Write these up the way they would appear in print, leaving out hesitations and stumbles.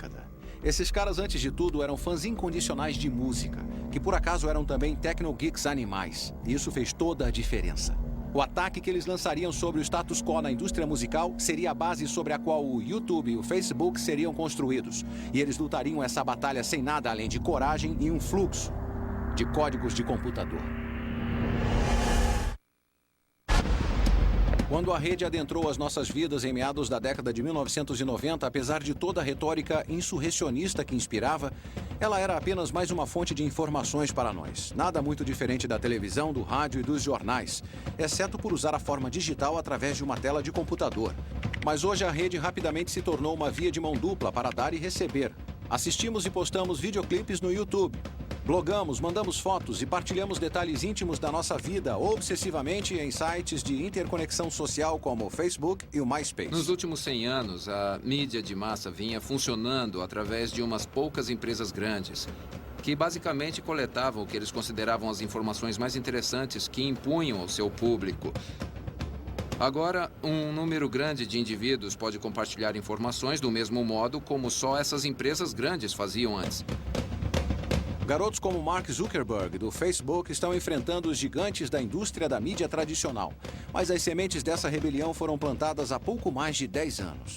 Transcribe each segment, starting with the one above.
década. Esses caras, antes de tudo, eram fãs incondicionais de música, que por acaso eram também techno-geeks animais. E isso fez toda a diferença. O ataque que eles lançariam sobre o status quo na indústria musical seria a base sobre a qual o YouTube e o Facebook seriam construídos. E eles lutariam essa batalha sem nada além de coragem e um fluxo de códigos de computador. Quando a rede adentrou as nossas vidas em meados da década de 1990, apesar de toda a retórica insurrecionista que inspirava, ela era apenas mais uma fonte de informações para nós. Nada muito diferente da televisão, do rádio e dos jornais, exceto por usar a forma digital através de uma tela de computador. Mas hoje a rede rapidamente se tornou uma via de mão dupla para dar e receber. Assistimos e postamos videoclipes no YouTube. Blogamos, mandamos fotos e partilhamos detalhes íntimos da nossa vida obsessivamente em sites de interconexão social como o Facebook e o MySpace. Nos últimos 100 anos, a mídia de massa vinha funcionando através de umas poucas empresas grandes, que basicamente coletavam o que eles consideravam as informações mais interessantes que impunham ao seu público. Agora, um número grande de indivíduos pode compartilhar informações do mesmo modo como só essas empresas grandes faziam antes. Garotos como Mark Zuckerberg, do Facebook, estão enfrentando os gigantes da indústria da mídia tradicional. Mas as sementes dessa rebelião foram plantadas há pouco mais de 10 anos.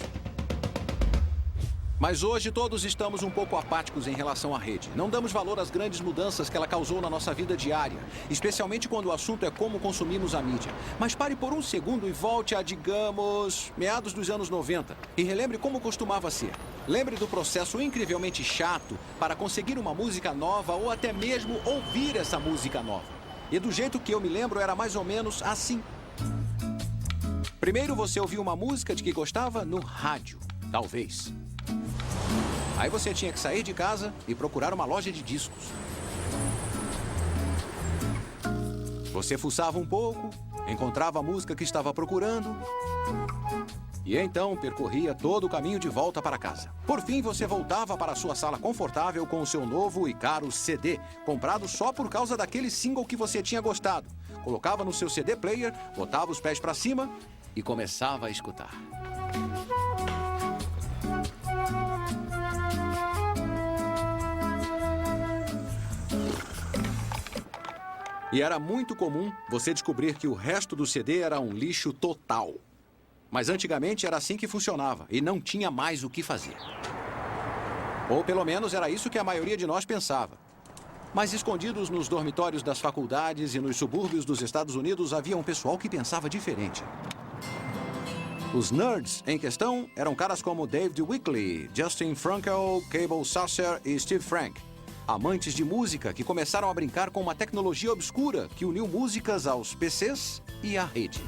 Mas hoje todos estamos um pouco apáticos em relação à rede. Não damos valor às grandes mudanças que ela causou na nossa vida diária, especialmente quando o assunto é como consumimos a mídia. Mas pare por um segundo e volte a, digamos, meados dos anos 90 e relembre como costumava ser. Lembre do processo incrivelmente chato para conseguir uma música nova ou até mesmo ouvir essa música nova. E do jeito que eu me lembro era mais ou menos assim. Primeiro você ouvia uma música de que gostava no rádio, talvez. Aí você tinha que sair de casa e procurar uma loja de discos. Você fuçava um pouco, encontrava a música que estava procurando e então percorria todo o caminho de volta para casa. Por fim, você voltava para a sua sala confortável com o seu novo e caro CD, comprado só por causa daquele single que você tinha gostado. Colocava no seu CD player, botava os pés para cima e começava a escutar. E era muito comum você descobrir que o resto do CD era um lixo total. Mas antigamente era assim que funcionava e não tinha mais o que fazer. Ou pelo menos era isso que a maioria de nós pensava. Mas escondidos nos dormitórios das faculdades e nos subúrbios dos Estados Unidos havia um pessoal que pensava diferente. Os nerds em questão eram caras como David Wickley, Justin Frankel, Cable Sasser e Steve Frank. Amantes de música que começaram a brincar com uma tecnologia obscura que uniu músicas aos PCs e à rede.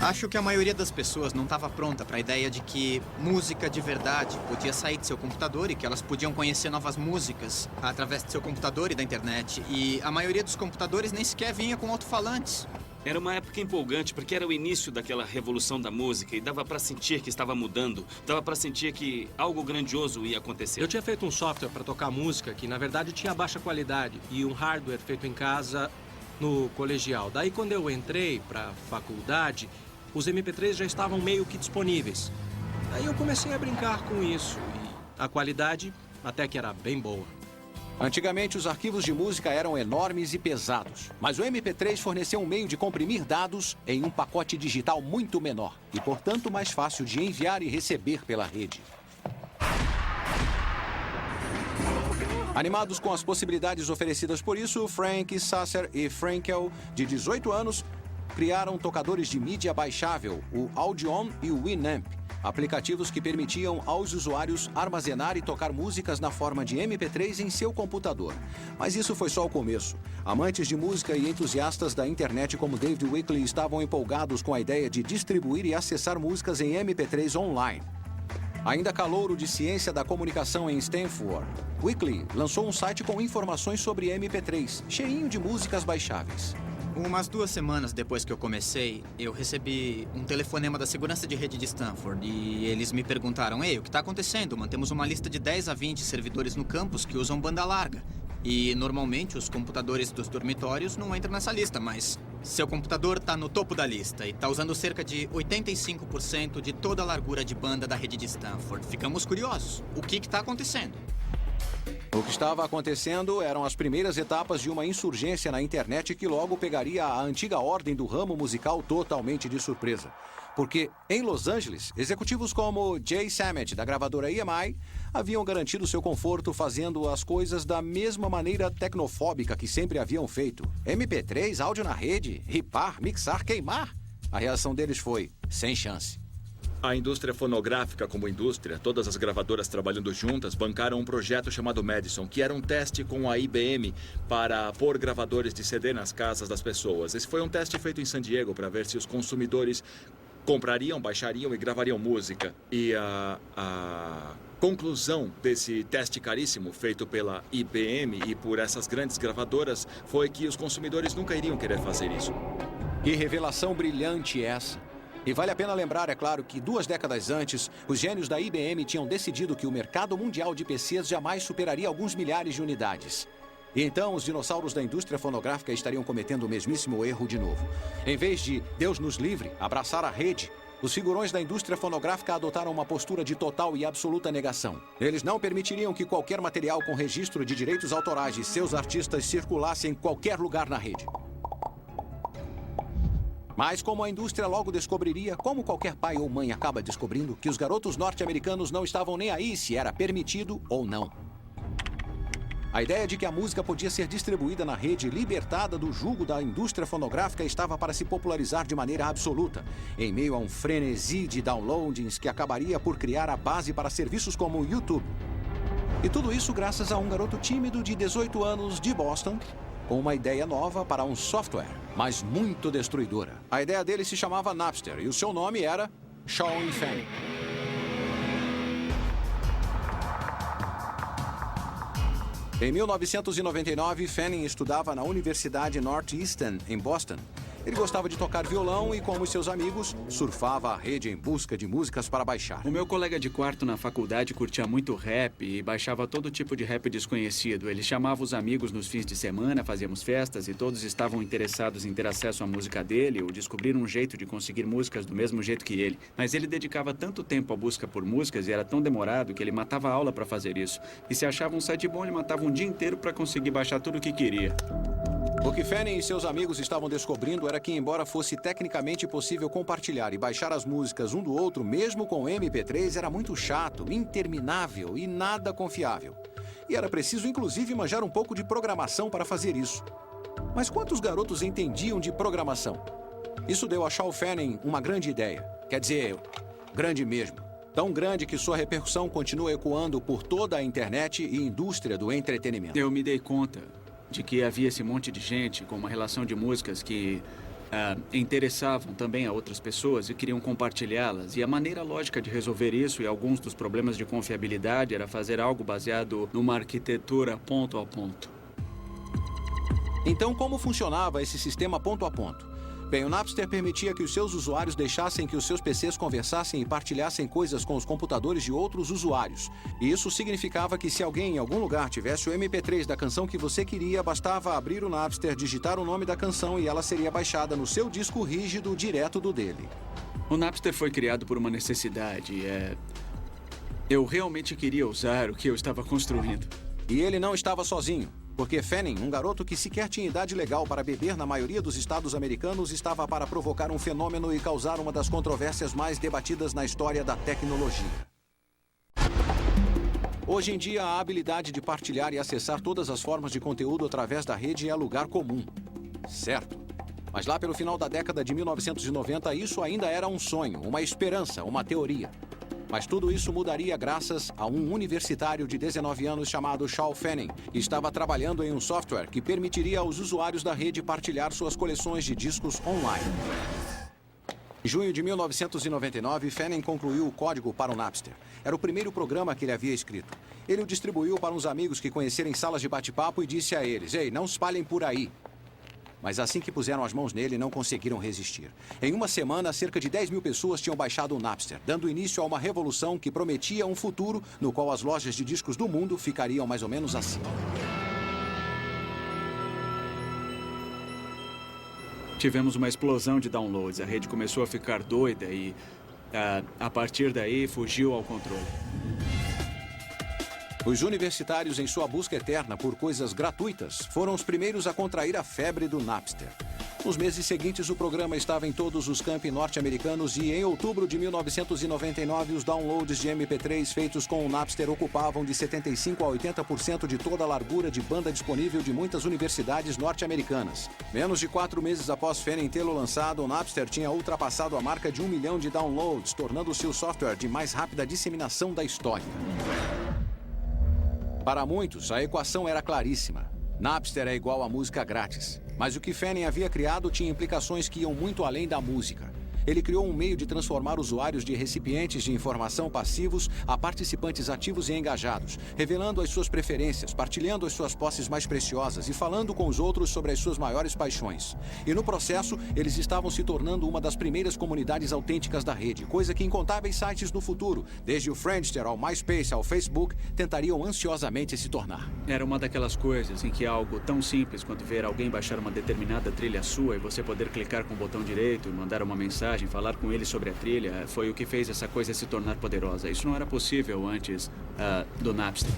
Acho que a maioria das pessoas não estava pronta para a ideia de que música de verdade podia sair de seu computador e que elas podiam conhecer novas músicas através de seu computador e da internet. E a maioria dos computadores nem sequer vinha com alto-falantes. Era uma época empolgante, porque era o início daquela revolução da música e dava para sentir que estava mudando, dava para sentir que algo grandioso ia acontecer. Eu tinha feito um software para tocar música que, na verdade, tinha baixa qualidade e um hardware feito em casa no colegial. Daí, quando eu entrei para a faculdade, os MP3 já estavam meio que disponíveis. Daí eu comecei a brincar com isso e a qualidade até que era bem boa. Antigamente, os arquivos de música eram enormes e pesados, mas o MP3 forneceu um meio de comprimir dados em um pacote digital muito menor e, portanto, mais fácil de enviar e receber pela rede. Animados com as possibilidades oferecidas por isso, Frank, Sasser e Frankel, de 18 anos, criaram tocadores de mídia baixável, o Audion e o Winamp. Aplicativos que permitiam aos usuários armazenar e tocar músicas na forma de MP3 em seu computador. Mas isso foi só o começo. Amantes de música e entusiastas da internet como David Wickley estavam empolgados com a ideia de distribuir e acessar músicas em MP3 online. Ainda calouro de ciência da comunicação em Stanford, Wickley lançou um site com informações sobre MP3, cheinho de músicas baixáveis. Umas 2 semanas depois que eu comecei, eu recebi um telefonema da segurança de rede de Stanford e eles me perguntaram: "Ei, o que está acontecendo? Mantemos uma lista de 10 a 20 servidores no campus que usam banda larga. E normalmente os computadores dos dormitórios não entram nessa lista, mas seu computador está no topo da lista e está usando cerca de 85% de toda a largura de banda da rede de Stanford. Ficamos curiosos. O que está acontecendo? O que estava acontecendo eram as primeiras etapas de uma insurgência na internet que logo pegaria a antiga ordem do ramo musical totalmente de surpresa. Porque, em Los Angeles, executivos como Jay Sammet, da gravadora EMI, haviam garantido seu conforto fazendo as coisas da mesma maneira tecnofóbica que sempre haviam feito. MP3, áudio na rede, ripar, mixar, queimar. A reação deles foi, sem chance. A indústria fonográfica como indústria, todas as gravadoras trabalhando juntas, bancaram um projeto chamado Madison, que era um teste com a IBM para pôr gravadores de CD nas casas das pessoas. Esse foi um teste feito em San Diego para ver se os consumidores comprariam, baixariam e gravariam música. E a conclusão desse teste caríssimo feito pela IBM e por essas grandes gravadoras foi que os consumidores nunca iriam querer fazer isso. Que revelação brilhante essa! E vale a pena lembrar, é claro, que 2 décadas antes, os gênios da IBM tinham decidido que o mercado mundial de PCs jamais superaria alguns milhares de unidades. E então os dinossauros da indústria fonográfica estariam cometendo o mesmíssimo erro de novo. Em vez de, Deus nos livre, abraçar a rede, os figurões da indústria fonográfica adotaram uma postura de total e absoluta negação. Eles não permitiriam que qualquer material com registro de direitos autorais de seus artistas circulasse em qualquer lugar na rede. Mas como a indústria logo descobriria, como qualquer pai ou mãe acaba descobrindo, que os garotos norte-americanos não estavam nem aí se era permitido ou não. A ideia de que a música podia ser distribuída na rede libertada do jugo da indústria fonográfica estava para se popularizar de maneira absoluta, em meio a um frenesi de downloadings que acabaria por criar a base para serviços como o YouTube. E tudo isso graças a um garoto tímido de 18 anos de Boston, com uma ideia nova para um software, mas muito destruidora. A ideia dele se chamava Napster e o seu nome era Sean Fanning. Em 1999, Fanning estudava na Universidade Northeastern, em Boston. Ele gostava de tocar violão e, como seus amigos, surfava a rede em busca de músicas para baixar. O meu colega de quarto na faculdade curtia muito rap e baixava todo tipo de rap desconhecido. Ele chamava os amigos nos fins de semana, fazíamos festas e todos estavam interessados em ter acesso à música dele ou descobrir um jeito de conseguir músicas do mesmo jeito que ele. Mas ele dedicava tanto tempo à busca por músicas e era tão demorado que ele matava a aula para fazer isso. E se achava um site bom, ele matava um dia inteiro para conseguir baixar tudo o que queria. O que Fanning e seus amigos estavam descobrindo era que, embora fosse tecnicamente possível compartilhar e baixar as músicas um do outro, mesmo com MP3, era muito chato, interminável e nada confiável. E era preciso, inclusive, manjar um pouco de programação para fazer isso. Mas quantos garotos entendiam de programação? Isso deu a Sean Fanning uma grande ideia. Quer dizer, grande mesmo. Tão grande que sua repercussão continua ecoando por toda a internet e indústria do entretenimento. Eu me dei conta de que havia esse monte de gente com uma relação de músicas que interessavam também a outras pessoas e queriam compartilhá-las. E a maneira lógica de resolver isso e alguns dos problemas de confiabilidade era fazer algo baseado numa arquitetura ponto a ponto. Então, como funcionava esse sistema ponto a ponto? Bem, o Napster permitia que os seus usuários deixassem que os seus PCs conversassem e partilhassem coisas com os computadores de outros usuários. E isso significava que se alguém em algum lugar tivesse o MP3 da canção que você queria, bastava abrir o Napster, digitar o nome da canção e ela seria baixada no seu disco rígido direto do dele. O Napster foi criado por uma necessidade. Eu realmente queria usar o que eu estava construindo. E ele não estava sozinho. Porque Fanning, um garoto que sequer tinha idade legal para beber na maioria dos estados americanos, estava para provocar um fenômeno e causar uma das controvérsias mais debatidas na história da tecnologia. Hoje em dia, a habilidade de partilhar e acessar todas as formas de conteúdo através da rede é lugar comum. Certo. Mas lá pelo final da década de 1990, isso ainda era um sonho, uma esperança, uma teoria. Mas tudo isso mudaria graças a um universitário de 19 anos chamado Sean Fanning, que estava trabalhando em um software que permitiria aos usuários da rede partilhar suas coleções de discos online. Em junho de 1999, Fanning concluiu o código para o Napster. Era o primeiro programa que ele havia escrito. Ele o distribuiu para uns amigos que conheceram em salas de bate-papo e disse a eles: "Ei, não espalhem por aí." Mas assim que puseram as mãos nele, não conseguiram resistir. Em uma semana, cerca de 10 mil pessoas tinham baixado o Napster, dando início a uma revolução que prometia um futuro no qual as lojas de discos do mundo ficariam mais ou menos assim. tivemos uma explosão de downloads. A rede começou a ficar doida e, a partir daí, fugiu ao controle. Os universitários, em sua busca eterna por coisas gratuitas, foram os primeiros a contrair a febre do Napster. Nos meses seguintes, o programa estava em todos os campi norte-americanos e, em outubro de 1999, os downloads de MP3 feitos com o Napster ocupavam de 75% a 80% de toda a largura de banda disponível de muitas universidades norte-americanas. Menos de 4 meses após Fanning tê-lo lançado, o Napster tinha ultrapassado a marca de 1 milhão de downloads, tornando-se o software de mais rápida disseminação da história. Para muitos, a equação era claríssima. Napster é igual a música grátis. Mas o que Fanning havia criado tinha implicações que iam muito além da música. Ele criou um meio de transformar usuários de recipientes de informação passivos a participantes ativos e engajados, revelando as suas preferências, partilhando as suas posses mais preciosas e falando com os outros sobre as suas maiores paixões. E no processo, eles estavam se tornando uma das primeiras comunidades autênticas da rede, coisa que incontáveis sites no futuro, desde o Friendster ao MySpace ao Facebook, tentariam ansiosamente se tornar. Era uma daquelas coisas em que algo tão simples quanto ver alguém baixar uma determinada trilha sua e você poder clicar com o botão direito e mandar uma mensagem, falar com ele sobre a trilha, foi o que fez essa coisa se tornar poderosa. Isso não era possível antes do Napster.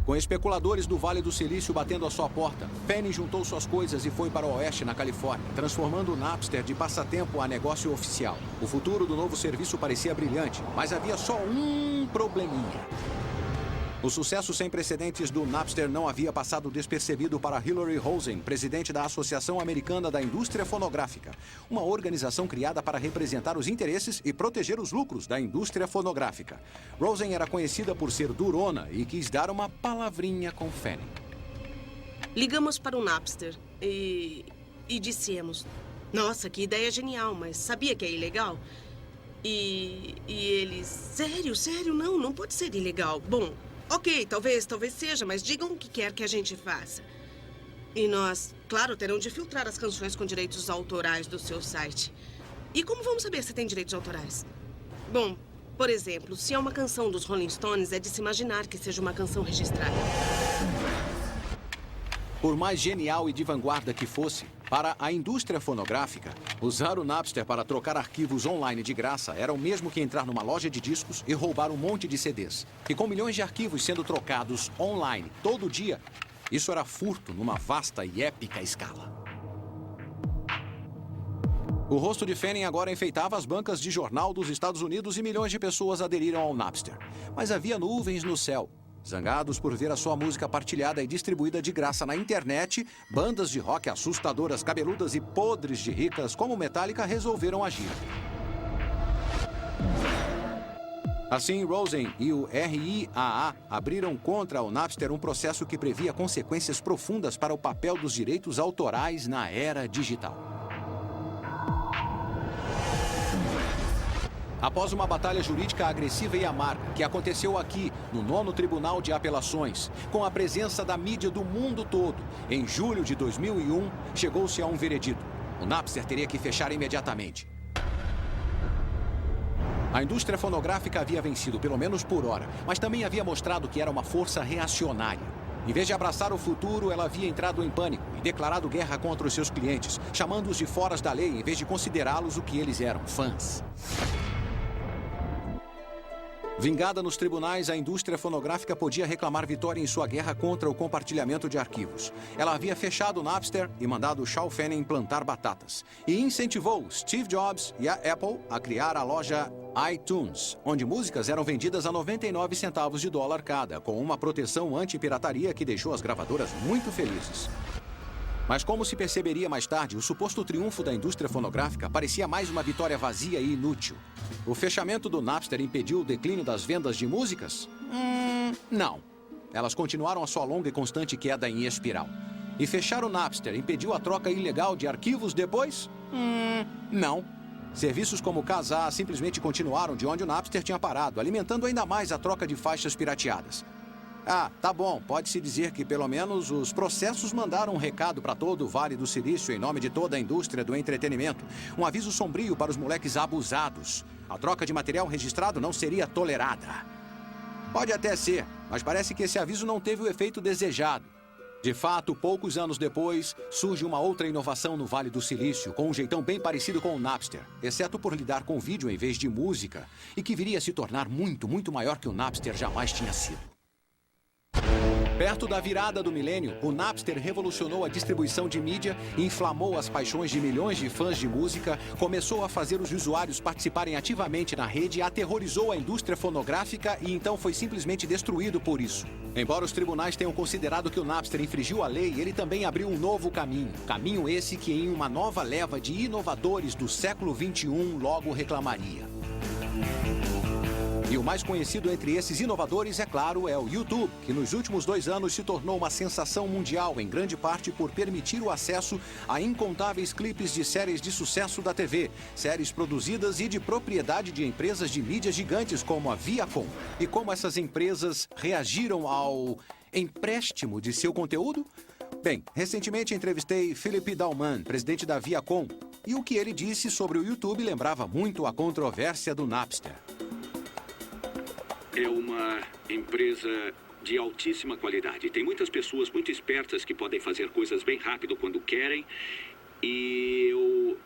Com especuladores do Vale do Silício batendo à sua porta, Fanning juntou suas coisas e foi para o oeste, na Califórnia, transformando o Napster de passatempo a negócio oficial. O futuro do novo serviço parecia brilhante, mas havia só um probleminha. O sucesso sem precedentes do Napster não havia passado despercebido para Hillary Rosen, presidente da Associação Americana da Indústria Fonográfica, uma organização criada para representar os interesses e proteger os lucros da indústria fonográfica. Rosen era conhecida por ser durona e quis dar uma palavrinha com Fanning. Ligamos para o Napster e dissemos: nossa, que ideia genial, mas sabia que é ilegal? E eles: sério, não pode ser ilegal. Bom, ok, talvez seja, mas digam o que quer que a gente faça. E nós, claro, terão de filtrar as canções com direitos autorais do seu site. E como vamos saber se tem direitos autorais? Bom, por exemplo, se é uma canção dos Rolling Stones, é de se imaginar que seja uma canção registrada. Por mais genial e de vanguarda que fosse, para a indústria fonográfica, usar o Napster para trocar arquivos online de graça era o mesmo que entrar numa loja de discos e roubar um monte de CDs. E com milhões de arquivos sendo trocados online todo dia, isso era furto numa vasta e épica escala. O rosto de Fanning agora enfeitava as bancas de jornal dos Estados Unidos e milhões de pessoas aderiram ao Napster. Mas havia nuvens no céu. Zangados por ver a sua música partilhada e distribuída de graça na internet, bandas de rock assustadoras, cabeludas e podres de ricas como Metallica resolveram agir. Assim, Rosen e o RIAA abriram contra o Napster um processo que previa consequências profundas para o papel dos direitos autorais na era digital. Após uma batalha jurídica agressiva e amarga, que aconteceu aqui, no 9º Tribunal de Apelações, com a presença da mídia do mundo todo, em julho de 2001, chegou-se a um veredito. O Napster teria que fechar imediatamente. A indústria fonográfica havia vencido, pelo menos por hora, mas também havia mostrado que era uma força reacionária. Em vez de abraçar o futuro, ela havia entrado em pânico e declarado guerra contra os seus clientes, chamando-os de foras da lei em vez de considerá-los o que eles eram, fãs. Vingada nos tribunais, a indústria fonográfica podia reclamar vitória em sua guerra contra o compartilhamento de arquivos. Ela havia fechado o Napster e mandado Shaw Fanning plantar batatas. E incentivou Steve Jobs e a Apple a criar a loja iTunes, onde músicas eram vendidas a 99 centavos de dólar cada, com uma proteção anti-pirataria que deixou as gravadoras muito felizes. Mas como se perceberia mais tarde, o suposto triunfo da indústria fonográfica parecia mais uma vitória vazia e inútil. O fechamento do Napster impediu o declínio das vendas de músicas? Não. Elas continuaram a sua longa e constante queda em espiral. E fechar o Napster impediu a troca ilegal de arquivos depois? Não. Serviços como o Kazaa simplesmente continuaram de onde o Napster tinha parado, alimentando ainda mais a troca de faixas pirateadas. Ah, tá bom. Pode-se dizer que, pelo menos, os processos mandaram um recado para todo o Vale do Silício em nome de toda a indústria do entretenimento. Um aviso sombrio para os moleques abusados. A troca de material registrado não seria tolerada. Pode até ser, mas parece que esse aviso não teve o efeito desejado. De fato, poucos anos depois, surge uma outra inovação no Vale do Silício, com um jeitão bem parecido com o Napster, exceto por lidar com vídeo em vez de música, e que viria a se tornar muito, muito maior que o Napster jamais tinha sido. Perto da virada do milênio, o Napster revolucionou a distribuição de mídia, inflamou as paixões de milhões de fãs de música, começou a fazer os usuários participarem ativamente na rede, aterrorizou a indústria fonográfica e então foi simplesmente destruído por isso. Embora os tribunais tenham considerado que o Napster infringiu a lei, ele também abriu um novo caminho. Caminho esse que em uma nova leva de inovadores do século XXI logo reclamaria. E o mais conhecido entre esses inovadores, é claro, é o YouTube, que nos últimos 2 anos se tornou uma sensação mundial, em grande parte por permitir o acesso a incontáveis clipes de séries de sucesso da TV, séries produzidas e de propriedade de empresas de mídia gigantes como a Viacom. E como essas empresas reagiram ao empréstimo de seu conteúdo? Bem, recentemente entrevistei Philippe Dauman, presidente da Viacom, e o que ele disse sobre o YouTube lembrava muito a controvérsia do Napster. É uma empresa de altíssima qualidade. Tem muitas pessoas muito espertas que podem fazer coisas bem rápido quando querem. E eu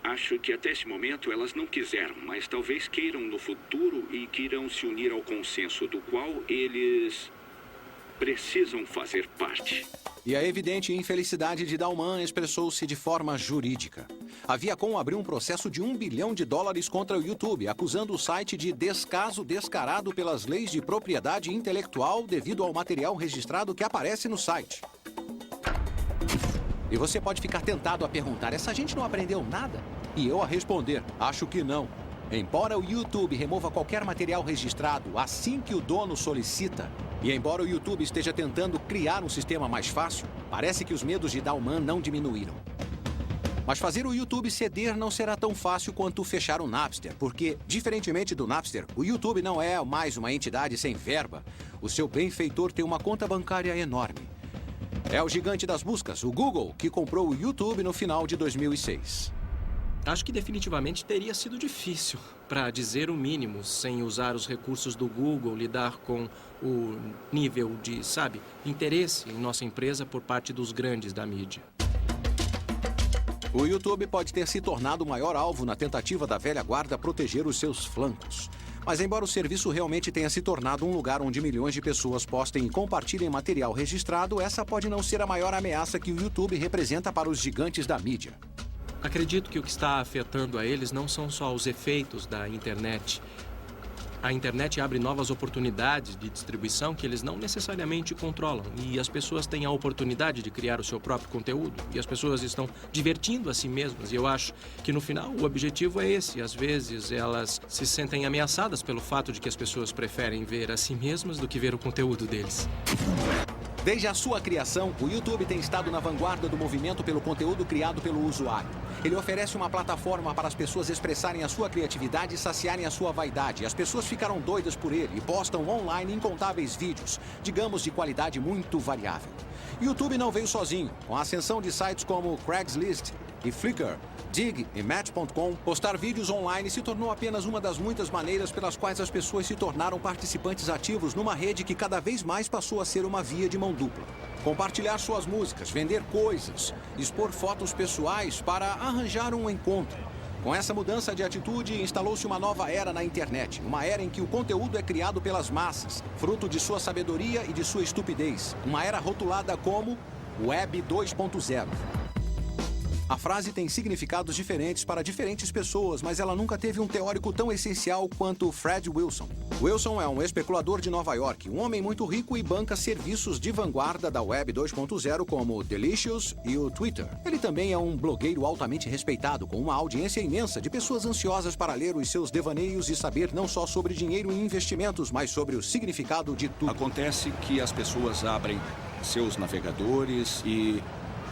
acho que até esse momento elas não quiseram, mas talvez queiram no futuro e queiram se unir ao consenso do qual eles precisam fazer parte. E a evidente infelicidade de Dauman expressou-se de forma jurídica. A Viacom abriu um processo de $1 bilhão contra o YouTube, acusando o site de descaso descarado pelas leis de propriedade intelectual devido ao material registrado que aparece no site. E você pode ficar tentado a perguntar, essa gente não aprendeu nada? E eu a responder, acho que não. Embora o YouTube remova qualquer material registrado assim que o dono solicita, e embora o YouTube esteja tentando criar um sistema mais fácil, parece que os medos de Dauman não diminuíram. Mas fazer o YouTube ceder não será tão fácil quanto fechar o Napster, porque, diferentemente do Napster, o YouTube não é mais uma entidade sem verba. O seu benfeitor tem uma conta bancária enorme. É o gigante das buscas, o Google, que comprou o YouTube no final de 2006. Acho que definitivamente teria sido difícil, para dizer o mínimo, sem usar os recursos do Google, lidar com o nível de, interesse em nossa empresa por parte dos grandes da mídia. O YouTube pode ter se tornado o maior alvo na tentativa da velha guarda proteger os seus flancos. Mas embora o serviço realmente tenha se tornado um lugar onde milhões de pessoas postem e compartilhem material registrado, essa pode não ser a maior ameaça que o YouTube representa para os gigantes da mídia. Acredito que o que está afetando a eles não são só os efeitos da internet. A internet abre novas oportunidades de distribuição que eles não necessariamente controlam. E as pessoas têm a oportunidade de criar o seu próprio conteúdo. E as pessoas estão divertindo a si mesmas. E eu acho que, no final, o objetivo é esse. Às vezes, elas se sentem ameaçadas pelo fato de que as pessoas preferem ver a si mesmas do que ver o conteúdo deles. Desde a sua criação, o YouTube tem estado na vanguarda do movimento pelo conteúdo criado pelo usuário. Ele oferece uma plataforma para as pessoas expressarem a sua criatividade e saciarem a sua vaidade. As pessoas ficaram doidas por ele e postam online incontáveis vídeos, digamos de qualidade muito variável. YouTube não veio sozinho. Com a ascensão de sites como Craigslist e Flickr, Dig e Match.com, postar vídeos online se tornou apenas uma das muitas maneiras pelas quais as pessoas se tornaram participantes ativos numa rede que cada vez mais passou a ser uma via de mão dupla. Compartilhar suas músicas, vender coisas, expor fotos pessoais para arranjar um encontro. Com essa mudança de atitude, instalou-se uma nova era na internet. Uma era em que o conteúdo é criado pelas massas, fruto de sua sabedoria e de sua estupidez. Uma era rotulada como Web 2.0. A frase tem significados diferentes para diferentes pessoas, mas ela nunca teve um teórico tão essencial quanto Fred Wilson. Wilson é um especulador de Nova York, um homem muito rico e banca serviços de vanguarda da Web 2.0 como o Delicious e o Twitter. Ele também é um blogueiro altamente respeitado, com uma audiência imensa de pessoas ansiosas para ler os seus devaneios e saber não só sobre dinheiro e investimentos, mas sobre o significado de tudo. Acontece que as pessoas abrem seus navegadores e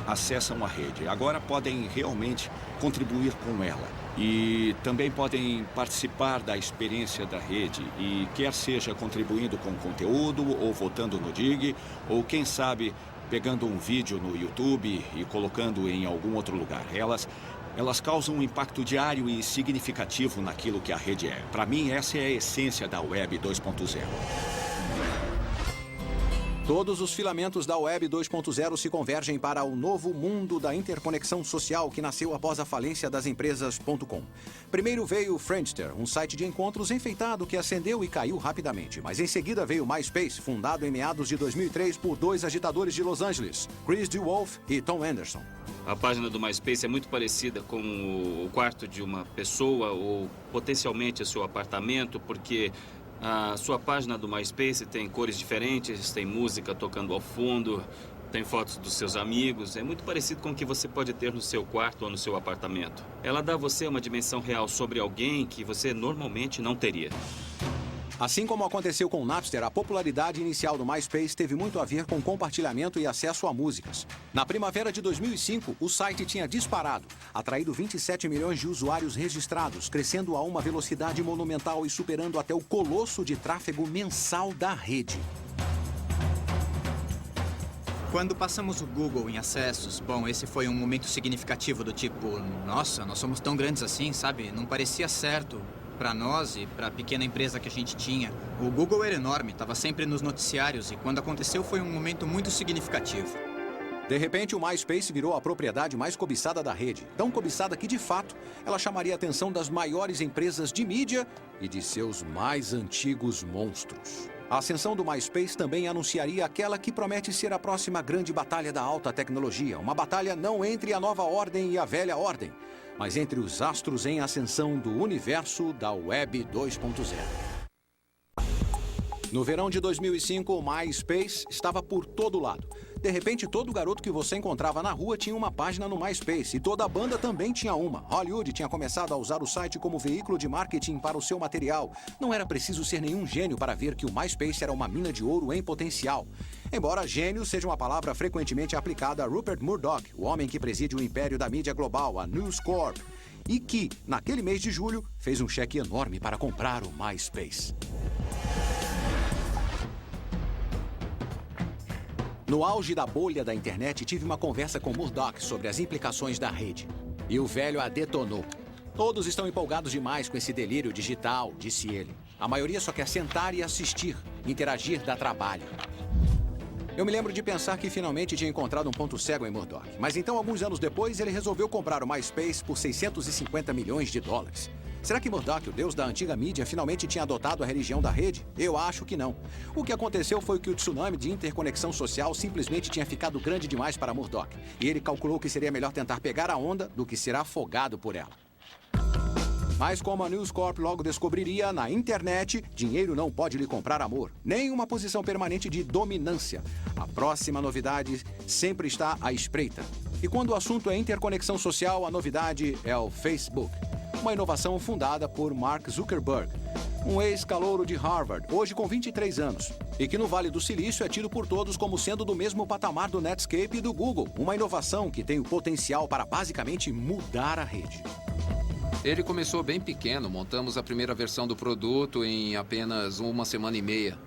acessam a rede. Agora podem realmente contribuir com ela. E também podem participar da experiência da rede. E quer seja contribuindo com conteúdo, ou votando no Dig, ou quem sabe pegando um vídeo no YouTube e colocando em algum outro lugar. Elas causam um impacto diário e significativo naquilo que a rede é. Para mim, essa é a essência da Web 2.0. Todos os filamentos da Web 2.0 se convergem para o novo mundo da interconexão social que nasceu após a falência das empresas .com. Primeiro veio o Friendster, um site de encontros enfeitado que acendeu e caiu rapidamente. Mas em seguida veio o MySpace, fundado em meados de 2003 por dois agitadores de Los Angeles, Chris DeWolf e Tom Anderson. A página do MySpace é muito parecida com o quarto de uma pessoa ou potencialmente o seu apartamento, porque a sua página do MySpace tem cores diferentes, tem música tocando ao fundo, tem fotos dos seus amigos. É muito parecido com o que você pode ter no seu quarto ou no seu apartamento. Ela dá a você uma dimensão real sobre alguém que você normalmente não teria. Assim como aconteceu com o Napster, a popularidade inicial do MySpace teve muito a ver com compartilhamento e acesso a músicas. Na primavera de 2005, o site tinha disparado, atraído 27 milhões de usuários registrados, crescendo a uma velocidade monumental e superando até o colosso de tráfego mensal da rede. Quando passamos o Google em acessos, bom, esse foi um momento significativo do tipo, nossa, nós somos tão grandes assim, sabe? Não parecia certo para nós e para a pequena empresa que a gente tinha. O Google era enorme, estava sempre nos noticiários e quando aconteceu foi um momento muito significativo. De repente, o MySpace virou a propriedade mais cobiçada da rede. Tão cobiçada que, de fato, ela chamaria a atenção das maiores empresas de mídia e de seus mais antigos monstros. A ascensão do MySpace também anunciaria aquela que promete ser a próxima grande batalha da alta tecnologia. Uma batalha não entre a nova ordem e a velha ordem, mas entre os astros em ascensão do universo da Web 2.0. No verão de 2005, o MySpace estava por todo lado. De repente, todo garoto que você encontrava na rua tinha uma página no MySpace e toda a banda também tinha uma. Hollywood tinha começado a usar o site como veículo de marketing para o seu material. Não era preciso ser nenhum gênio para ver que o MySpace era uma mina de ouro em potencial. Embora gênio seja uma palavra frequentemente aplicada a Rupert Murdoch, o homem que preside o império da mídia global, a News Corp, e que, naquele mês de julho, fez um cheque enorme para comprar o MySpace. No auge da bolha da internet, tive uma conversa com Murdoch sobre as implicações da rede. E o velho a detonou. Todos estão empolgados demais com esse delírio digital, disse ele. A maioria só quer sentar e assistir, interagir dá trabalho. Eu me lembro de pensar que finalmente tinha encontrado um ponto cego em Murdoch. Mas então, alguns anos depois, ele resolveu comprar o MySpace por 650 milhões de dólares. Será que Murdoch, o deus da antiga mídia, finalmente tinha adotado a religião da rede? Eu acho que não. O que aconteceu foi que o tsunami de interconexão social simplesmente tinha ficado grande demais para Murdoch. E ele calculou que seria melhor tentar pegar a onda do que ser afogado por ela. Mas como a News Corp logo descobriria, na internet, dinheiro não pode lhe comprar amor, nem uma posição permanente de dominância. A próxima novidade sempre está à espreita. E quando o assunto é interconexão social, a novidade é o Facebook. Uma inovação fundada por Mark Zuckerberg, um ex-calouro de Harvard, hoje com 23 anos, e que no Vale do Silício é tido por todos como sendo do mesmo patamar do Netscape e do Google. Uma inovação que tem o potencial para basicamente mudar a rede. Ele começou bem pequeno, montamos a primeira versão do produto em apenas uma semana e meia.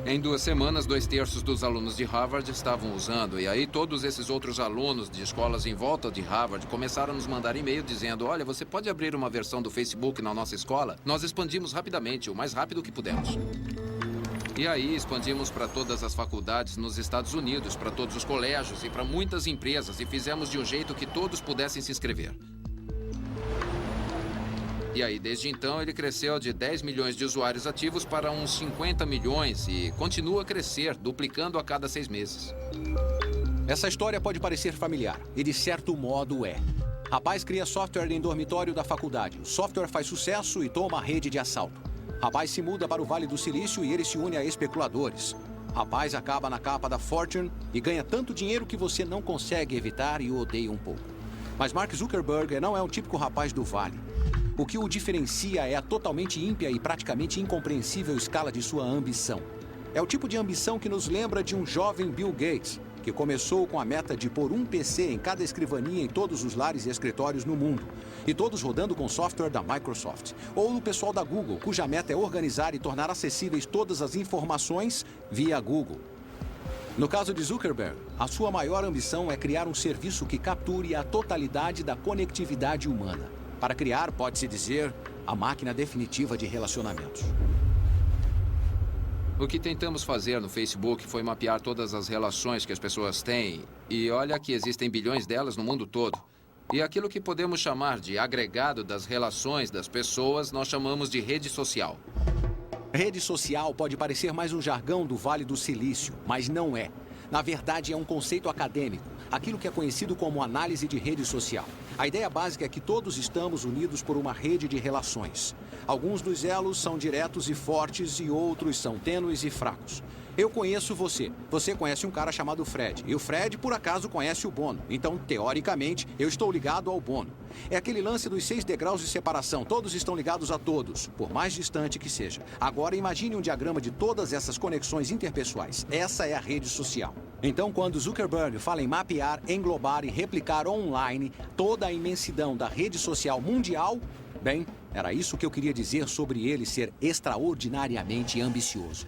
Em 2 semanas, 2/3 dos alunos de Harvard estavam usando. E aí todos esses outros alunos de escolas em volta de Harvard começaram a nos mandar e-mail dizendo: olha, você pode abrir uma versão do Facebook na nossa escola? Nós expandimos rapidamente, o mais rápido que pudemos. E aí expandimos para todas as faculdades nos Estados Unidos, para todos os colégios e para muitas empresas. E fizemos de um jeito que todos pudessem se inscrever. E aí, desde então, ele cresceu de 10 milhões de usuários ativos para uns 50 milhões e continua a crescer, duplicando a cada 6 meses. Essa história pode parecer familiar, e de certo modo é. Rapaz cria software em dormitório da faculdade. O software faz sucesso e toma a rede de assalto. Rapaz se muda para o Vale do Silício e ele se une a especuladores. Rapaz acaba na capa da Fortune e ganha tanto dinheiro que você não consegue evitar e o odeia um pouco. Mas Mark Zuckerberg não é um típico rapaz do Vale. O que o diferencia é a totalmente ímpia e praticamente incompreensível escala de sua ambição. É o tipo de ambição que nos lembra de um jovem Bill Gates, que começou com a meta de pôr um PC em cada escrivaninha em todos os lares e escritórios no mundo, e todos rodando com software da Microsoft. Ou do pessoal da Google, cuja meta é organizar e tornar acessíveis todas as informações via Google. No caso de Zuckerberg, a sua maior ambição é criar um serviço que capture a totalidade da conectividade humana. Para criar, pode-se dizer, a máquina definitiva de relacionamentos. O que tentamos fazer no Facebook foi mapear todas as relações que as pessoas têm. E olha que existem bilhões delas no mundo todo. E aquilo que podemos chamar de agregado das relações das pessoas, nós chamamos de rede social. Rede social pode parecer mais um jargão do Vale do Silício, mas não é. Na verdade, é um conceito acadêmico, aquilo que é conhecido como análise de rede social. A ideia básica é que todos estamos unidos por uma rede de relações. Alguns dos elos são diretos e fortes e outros são tênues e fracos. Eu conheço você. Você conhece um cara chamado Fred. E o Fred, por acaso, conhece o Bono. Então, teoricamente, eu estou ligado ao Bono. É aquele lance dos 6 degraus de separação. Todos estão ligados a todos, por mais distante que seja. Agora, imagine um diagrama de todas essas conexões interpessoais. Essa é a rede social. Então, quando Zuckerberg fala em mapear, englobar e replicar online toda a imensidão da rede social mundial, bem, era isso que eu queria dizer sobre ele ser extraordinariamente ambicioso.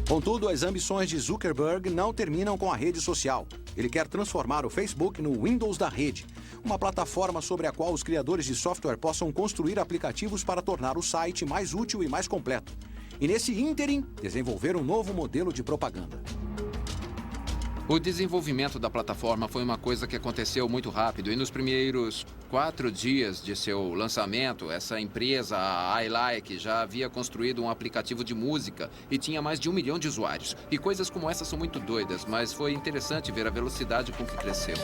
Contudo, as ambições de Zuckerberg não terminam com a rede social. Ele quer transformar o Facebook no Windows da rede, uma plataforma sobre a qual os criadores de software possam construir aplicativos para tornar o site mais útil e mais completo. E nesse ínterim, desenvolver um novo modelo de propaganda. O desenvolvimento da plataforma foi uma coisa que aconteceu muito rápido e nos primeiros 4 dias de seu lançamento, essa empresa, a iLike, já havia construído um aplicativo de música e tinha mais de 1 milhão de usuários. E coisas como essa são muito doidas, mas foi interessante ver a velocidade com que cresceu.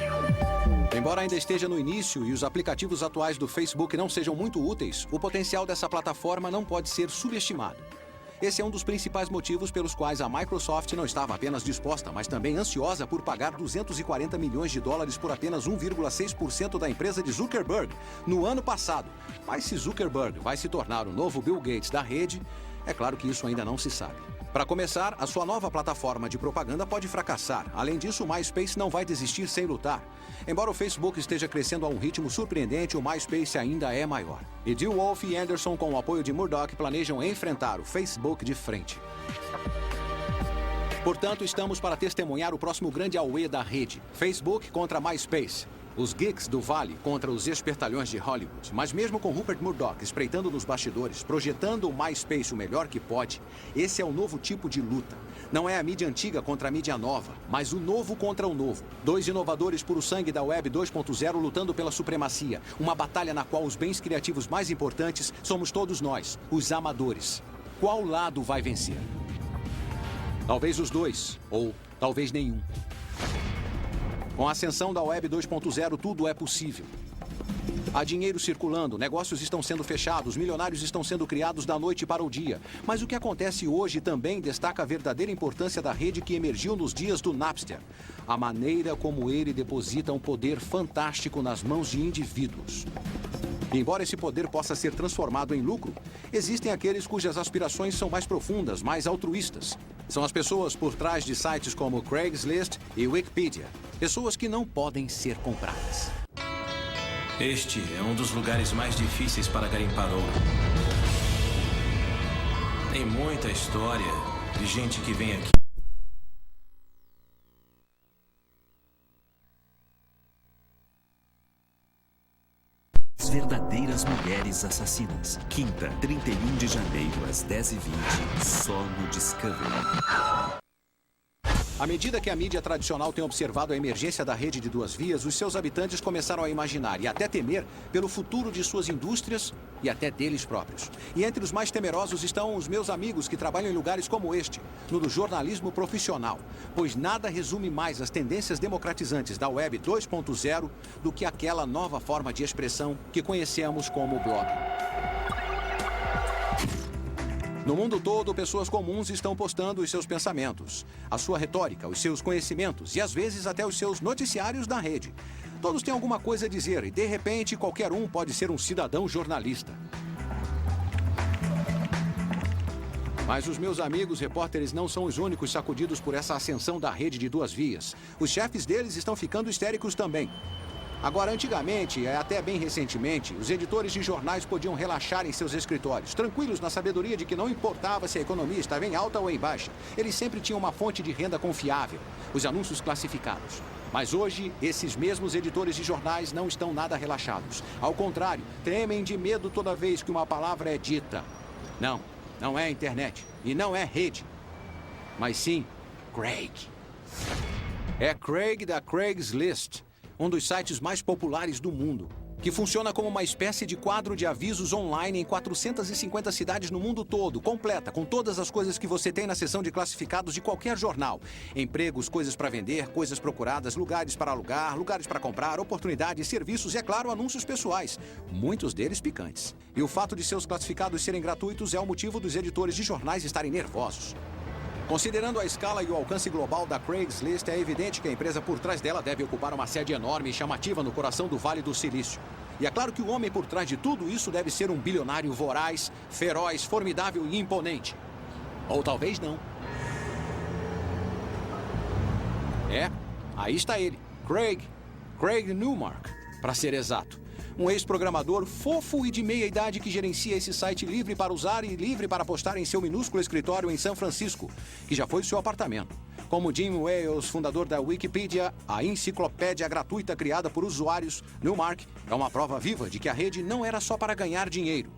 Embora ainda esteja no início e os aplicativos atuais do Facebook não sejam muito úteis, o potencial dessa plataforma não pode ser subestimado. Esse é um dos principais motivos pelos quais a Microsoft não estava apenas disposta, mas também ansiosa por pagar $240 milhões por apenas 1,6% da empresa de Zuckerberg no ano passado. Mas se Zuckerberg vai se tornar o novo Bill Gates da rede, é claro que isso ainda não se sabe. Para começar, a sua nova plataforma de propaganda pode fracassar. Além disso, o MySpace não vai desistir sem lutar. Embora o Facebook esteja crescendo a um ritmo surpreendente, o MySpace ainda é maior. E DeWolf e Anderson, com o apoio de Murdoch, planejam enfrentar o Facebook de frente. Portanto, estamos para testemunhar o próximo grande auê da rede. Facebook contra MySpace. Os geeks do Vale contra os espertalhões de Hollywood. Mas mesmo com Rupert Murdoch espreitando nos bastidores, projetando o MySpace o melhor que pode, esse é o novo tipo de luta. Não é a mídia antiga contra a mídia nova, mas o novo contra o novo. 2 inovadores puro sangue da Web 2.0 lutando pela supremacia. Uma batalha na qual os bens criativos mais importantes somos todos nós, os amadores. Qual lado vai vencer? Talvez os dois, ou talvez nenhum. Com a ascensão da Web 2.0, tudo é possível. Há dinheiro circulando, negócios estão sendo fechados, milionários estão sendo criados da noite para o dia. Mas o que acontece hoje também destaca a verdadeira importância da rede que emergiu nos dias do Napster. A maneira como ele deposita um poder fantástico nas mãos de indivíduos. Embora esse poder possa ser transformado em lucro, existem aqueles cujas aspirações são mais profundas, mais altruístas. São as pessoas por trás de sites como Craigslist e Wikipedia. Pessoas que não podem ser compradas. Este é um dos lugares mais difíceis para garimpar ouro. Tem muita história de gente que vem aqui. As verdadeiras mulheres assassinas. Quinta, 31 de janeiro, às 10h20, só no Discovery. À medida que a mídia tradicional tem observado a emergência da rede de 2 vias, os seus habitantes começaram a imaginar e até temer pelo futuro de suas indústrias e até deles próprios. E entre os mais temerosos estão os meus amigos que trabalham em lugares como este, no do jornalismo profissional, pois nada resume mais as tendências democratizantes da Web 2.0 do que aquela nova forma de expressão que conhecemos como blog. No mundo todo, pessoas comuns estão postando os seus pensamentos, a sua retórica, os seus conhecimentos e, às vezes, até os seus noticiários na rede. Todos têm alguma coisa a dizer e, de repente, qualquer um pode ser um cidadão jornalista. Mas os meus amigos repórteres não são os únicos sacudidos por essa ascensão da rede de 2 vias. Os chefes deles estão ficando histéricos também. Agora, antigamente, até bem recentemente, os editores de jornais podiam relaxar em seus escritórios, tranquilos na sabedoria de que não importava se a economia estava em alta ou em baixa. Eles sempre tinham uma fonte de renda confiável, os anúncios classificados. Mas hoje, esses mesmos editores de jornais não estão nada relaxados. Ao contrário, tremem de medo toda vez que uma palavra é dita. Não não é internet e não é rede, mas sim Craig. É Craig da Craigslist, um dos sites mais populares do mundo, que funciona como uma espécie de quadro de avisos online em 450 cidades no mundo todo, completa, com todas as coisas que você tem na seção de classificados de qualquer jornal. Empregos, coisas para vender, coisas procuradas, lugares para alugar, lugares para comprar, oportunidades, serviços e, é claro, anúncios pessoais, muitos deles picantes. E o fato de seus classificados serem gratuitos é o motivo dos editores de jornais estarem nervosos. Considerando a escala e o alcance global da Craigslist, é evidente que a empresa por trás dela deve ocupar uma sede enorme e chamativa no coração do Vale do Silício. E é claro que o homem por trás de tudo isso deve ser um bilionário voraz, feroz, formidável e imponente. Ou talvez não. Aí está ele, Craig Newmark, para ser exato. Um ex-programador fofo e de meia-idade que gerencia esse site livre para usar e livre para postar em seu minúsculo escritório em São Francisco, que já foi seu apartamento. Como Jim Wales, fundador da Wikipedia, a enciclopédia gratuita criada por usuários, Newmark é uma prova viva de que a rede não era só para ganhar dinheiro.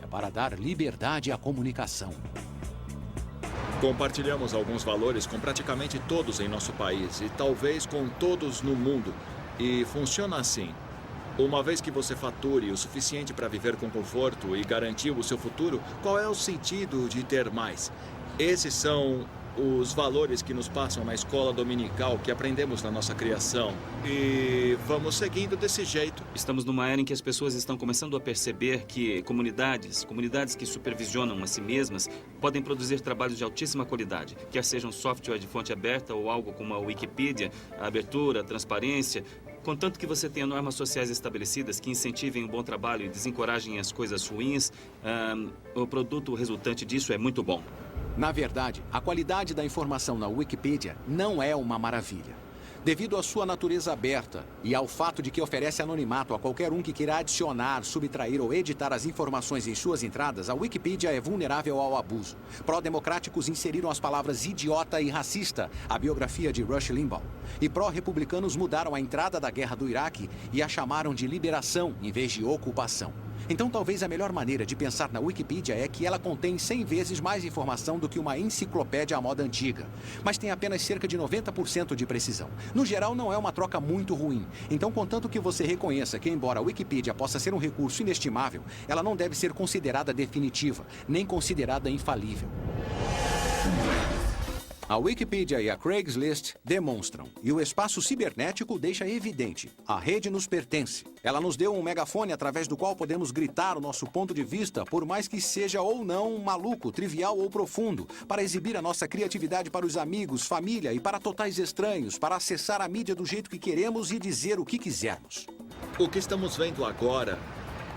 É para dar liberdade à comunicação. Compartilhamos alguns valores com praticamente todos em nosso país e talvez com todos no mundo. E funciona assim. Uma vez que você fature o suficiente para viver com conforto e garantir o seu futuro, qual é o sentido de ter mais? Esses são os valores que nos passam na escola dominical, que aprendemos na nossa criação. E vamos seguindo desse jeito. Estamos numa era em que as pessoas estão começando a perceber que comunidades que supervisionam a si mesmas, podem produzir trabalhos de altíssima qualidade, quer sejam software de fonte aberta ou algo como a Wikipedia, a abertura, a transparência, contanto que você tenha normas sociais estabelecidas que incentivem o bom trabalho e desencorajem as coisas ruins, o produto resultante disso é muito bom. Na verdade, a qualidade da informação na Wikipedia não é uma maravilha. Devido à sua natureza aberta e ao fato de que oferece anonimato a qualquer um que queira adicionar, subtrair ou editar as informações em suas entradas, a Wikipedia é vulnerável ao abuso. Pró-democráticos inseriram as palavras idiota e racista, a biografia de Rush Limbaugh. E pró-republicanos mudaram a entrada da guerra do Iraque e a chamaram de liberação em vez de ocupação. Então, talvez a melhor maneira de pensar na Wikipedia é que ela contém 100 vezes mais informação do que uma enciclopédia à moda antiga, mas tem apenas cerca de 90% de precisão. No geral, não é uma troca muito ruim. Então, contanto que você reconheça que, embora a Wikipedia possa ser um recurso inestimável, ela não deve ser considerada definitiva, nem considerada infalível. A Wikipedia e a Craigslist demonstram, e o espaço cibernético deixa evidente, a rede nos pertence. Ela nos deu um megafone através do qual podemos gritar o nosso ponto de vista, por mais que seja ou não maluco, trivial ou profundo, para exibir a nossa criatividade para os amigos, família e para totais estranhos, para acessar a mídia do jeito que queremos e dizer o que quisermos. O que estamos vendo agora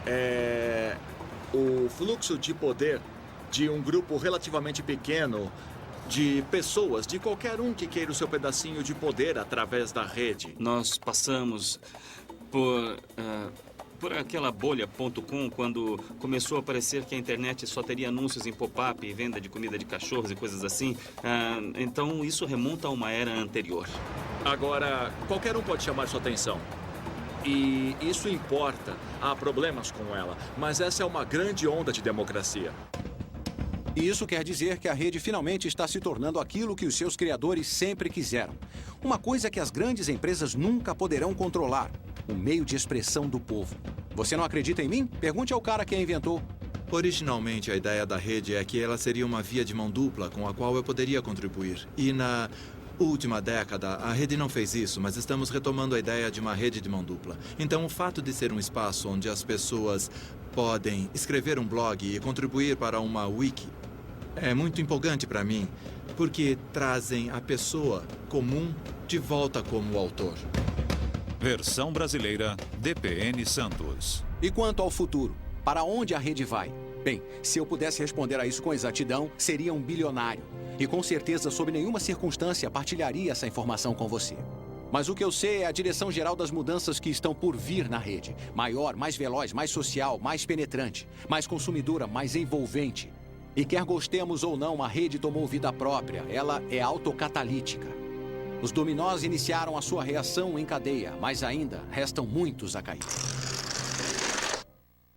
é o fluxo de poder de um grupo relativamente pequeno de pessoas, de qualquer um que queira o seu pedacinho de poder através da rede. Nós passamos por aquela bolha.com quando começou a parecer que a internet só teria anúncios em pop-up e venda de comida de cachorros e coisas assim. Então isso remonta a uma era anterior. Agora, qualquer um pode chamar sua atenção. E isso importa. Há problemas com ela, mas essa é uma grande onda de democracia. E isso quer dizer que a rede finalmente está se tornando aquilo que os seus criadores sempre quiseram. Uma coisa que as grandes empresas nunca poderão controlar: o meio de expressão do povo. Você não acredita em mim? Pergunte ao cara que a inventou. Originalmente, a ideia da rede é que ela seria uma via de mão dupla com a qual eu poderia contribuir. E na última década, a rede não fez isso, mas estamos retomando a ideia de uma rede de mão dupla. Então, o fato de ser um espaço onde as pessoas podem escrever um blog e contribuir para uma wiki é muito empolgante para mim, porque trazem a pessoa comum de volta como autor. Versão brasileira, DPN Santos. E quanto ao futuro? Para onde a rede vai? Bem, se eu pudesse responder a isso com exatidão, seria um bilionário. E com certeza, sob nenhuma circunstância, partilharia essa informação com você. Mas o que eu sei é a direção geral das mudanças que estão por vir na rede. Maior, mais veloz, mais social, mais penetrante, mais consumidora, mais envolvente. E quer gostemos ou não, a rede tomou vida própria. Ela é autocatalítica. Os dominós iniciaram a sua reação em cadeia, mas ainda restam muitos a cair.